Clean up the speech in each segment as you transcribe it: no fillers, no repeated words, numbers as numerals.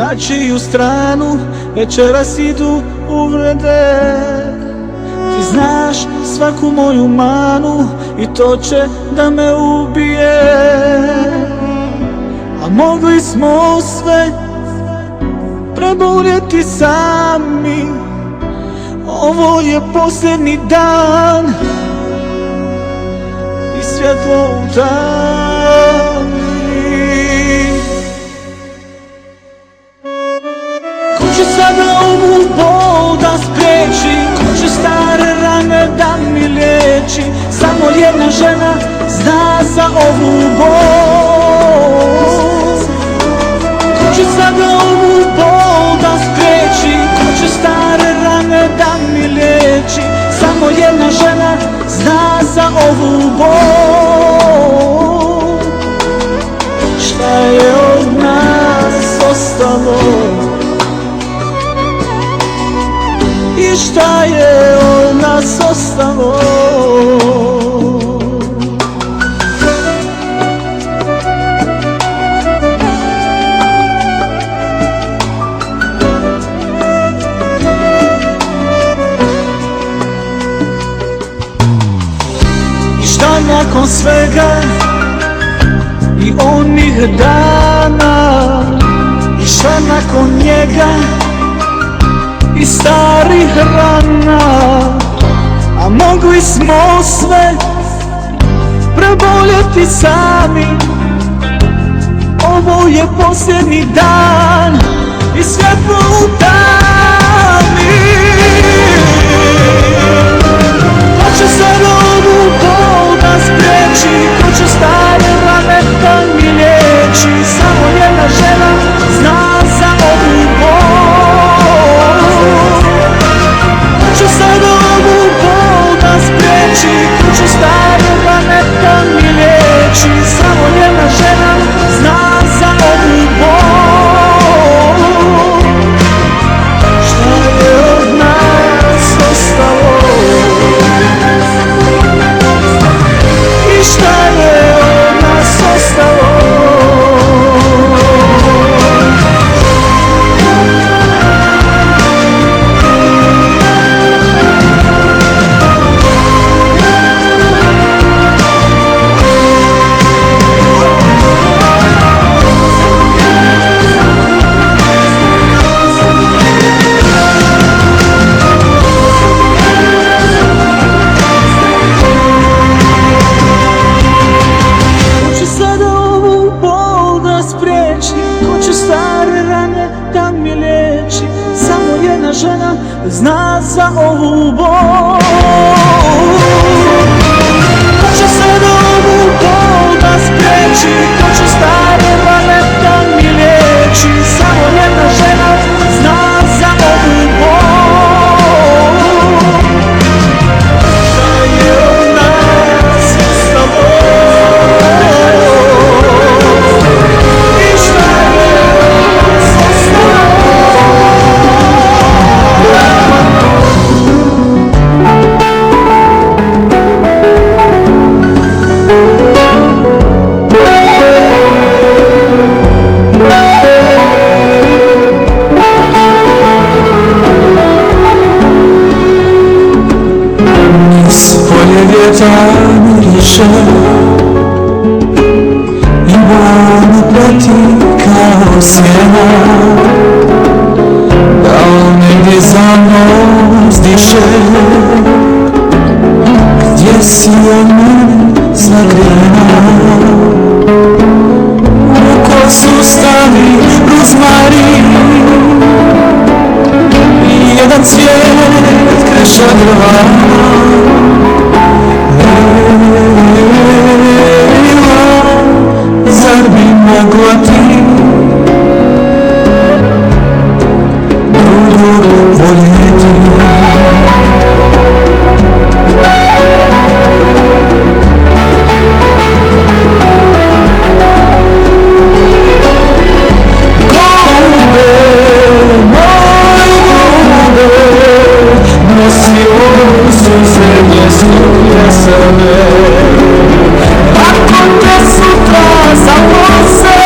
na čiju stranu večeras idu uvrede. Ti znaš svaku moju manu i to će da me ubije. A mogli smo sve preboljeti sami. Ovo je posljednji dan i svjetlo u tami. Ko će sada ovu bol da spriječi? Ko će stare rane da mi liječi? Samo jedna žena zna za ovu bol. Ko će sada ovu bol da spriječi? Ko će stare rane da mi liječi? Samo jedna žena zna za ovu bol. Šta je od nas ostalo? I šta je od nas ostalo? I šta nakon svega i onih dana? I šta nakon njega i starih rana? A mogli smo sve preboljeti sami. Ovo je posljednji dan i svjetlo u tami. Ko će sad ovu bol da spriječi? Ko će stare rane da mi liječi? Samo jedna žena zna za ovu bol. Ko će sad ovu bol da spriječi? Ko će stare rane da mi liječi? Samo jedna žena zna za ovu bol. Šta je od nas ostalo? I šta je od nas ostalo? Žena zna za ovu bol. Ko će sad ovu bol da spriječi? Ko će stare rane da mi liječi? Samo jedna žena zna za ovu bol. Šta je od nas ostalo? I šta je od nas ostalo? Vjetar miriše i vodu preti kao sjena, da on negdje za mnom zdiše. Gdje si od mene zagrijena? U kosu stavi ruzmarin i jedan cvijet kreša drva. Zar bi mogla ti drugo voljeti? Golube, moj golube, nosi u suze mjesto sebe. Ako te sutra zaprose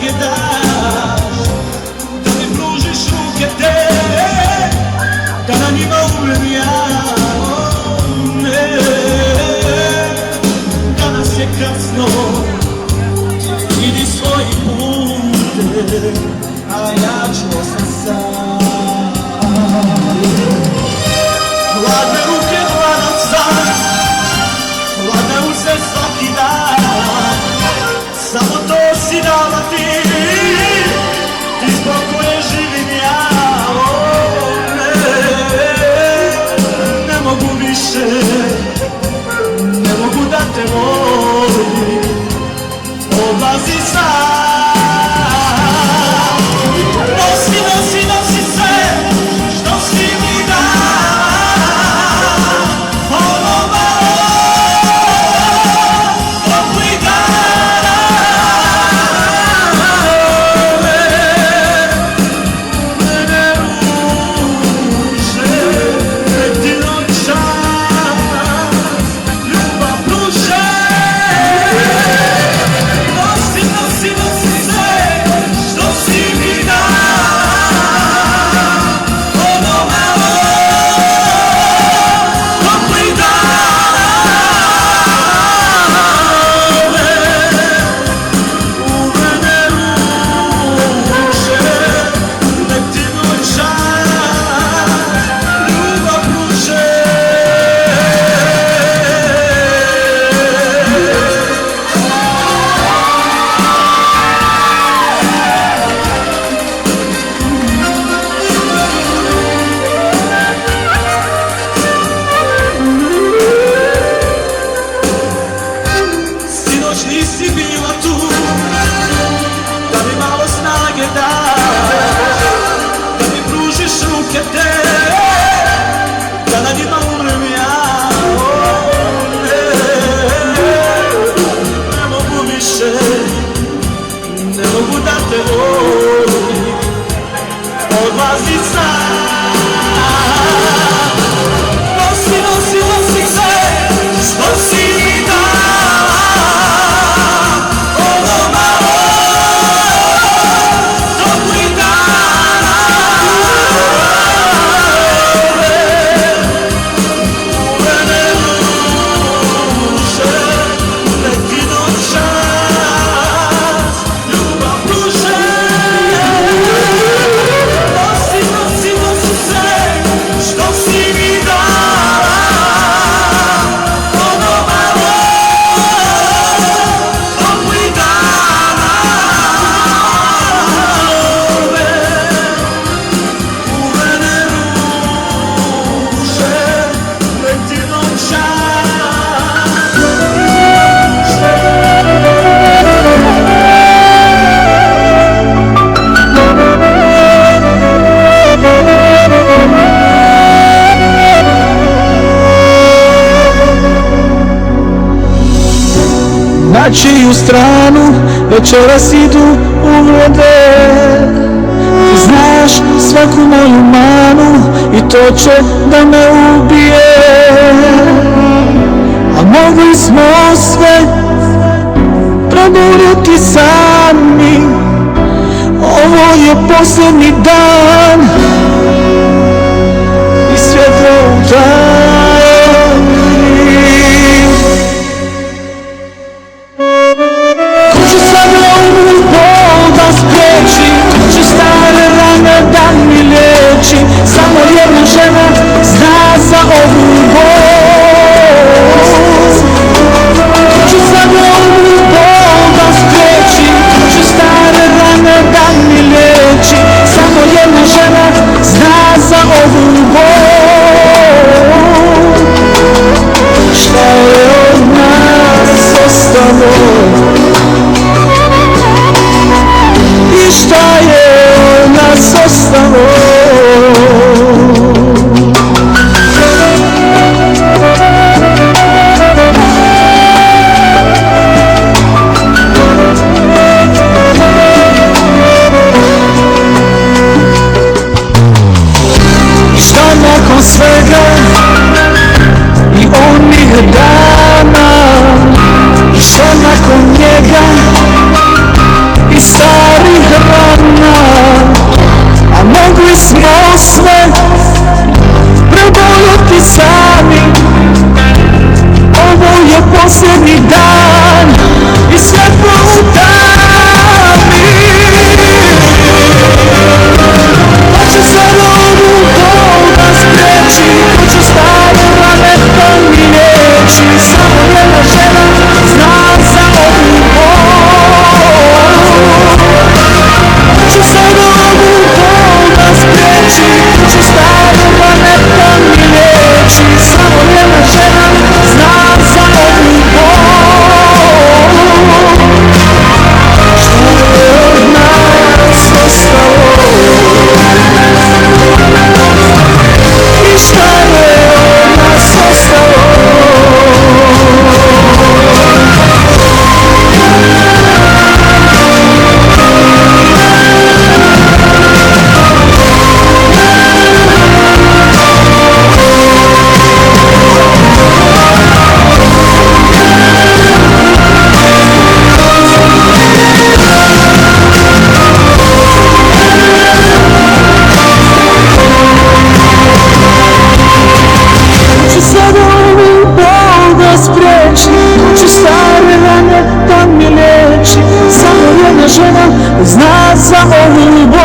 snage daš, da mi pružiš ruke te, da na njima umrem ja. Ne, danas je kasno, idi svojim putem, a ja ću ostat sam. Hladne ruke, hladan san, hladne uze svaki dan, samo to si dala ti, ti zbog koje živim ja. Ne mogu više, ne mogu da te volim, odlazi sam. Nosi, nosi, nosi sve što si mi dala, ono malo toplih dana. Mene ruže, nek ti noćas ljubav pruže. Nosi, nosi, nosi sve što si mi dala, ono malo toplih dana. U mene ruže, nek ti noćas ljubav pruže. Sinoć nisi bila tu, da mi malo snage daš, da mi pružiš ruke te, da na njima umrem ja. Ne mogu više, ne mogu da te volim, odlazi sam. Nosi, nosi, nosi sve što si mi dala, ono malo toplih dana. U mene ruže, nek ti noćas ljubav pruže. Nosi, nosi, nosi sve što si mi dala, ono malo toplih dana. U mene ruže, nek ti noćas na čiju stranu večeras idu uvrede. Ti znaš svaku moju manu i to će da me ubije. A mogli smo sve proboriti sami, ovo je posljednji dan i svjetlo u tami. Ko će sada ovu bol da spriječi, ko će stare rane da mi liječi, samo jedna žena zna za ovu bol. Ko će sada ovu bol da spriječi, ko će stare rane da mi liječi, samo jedna žena zna za ovu bol. Šta je od nas ostalo i šta je od nas ostalo? I šta nakon svega i onih dana, i šta nakon njega i stara jedna žena zna za ovu bol.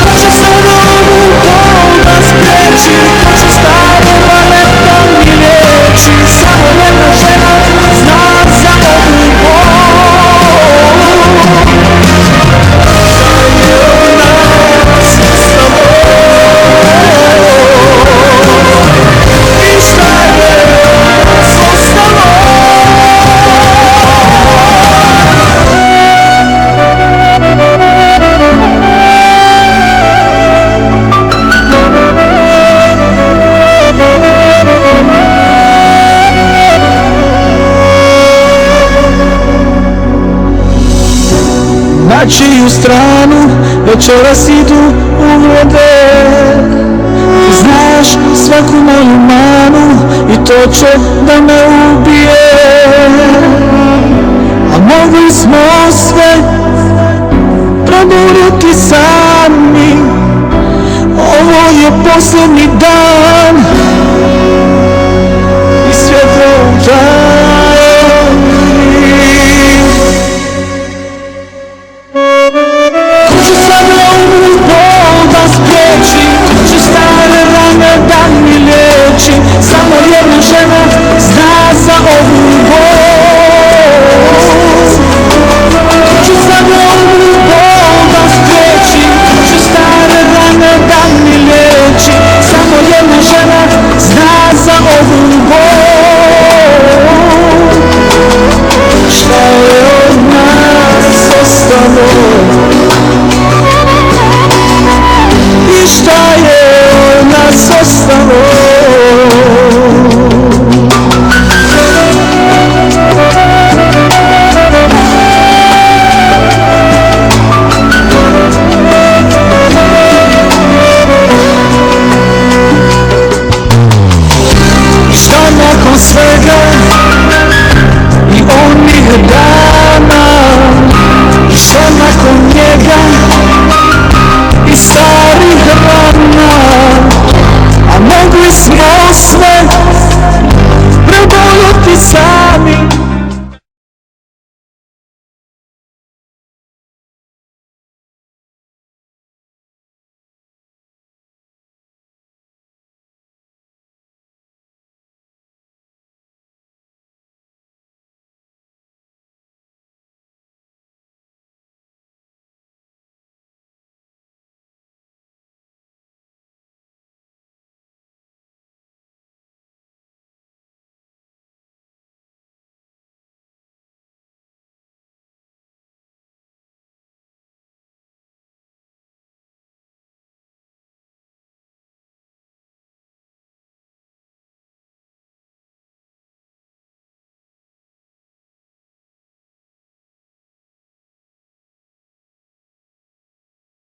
Ko će sada ovu bol da spriječi, ko će stare rane da mi liječi, samo jedna žena zna za ovu bol. Na čiju stranu večeras idu uvode, znaš svaku moju manu i to će da me ubije. A mogli smo sve proburiti sami, ovo je posljednji dan i svjetlo udaje. Samo jedna žena zna za ovu bol. Ko će sada ovu bol da spriječi, ko će stare rane da mi liječi, samo jedna žena zna za ovu bol. Šta je od nas ostalo i šta je od nas ostalo? Svega i onih dana, šta nakon njega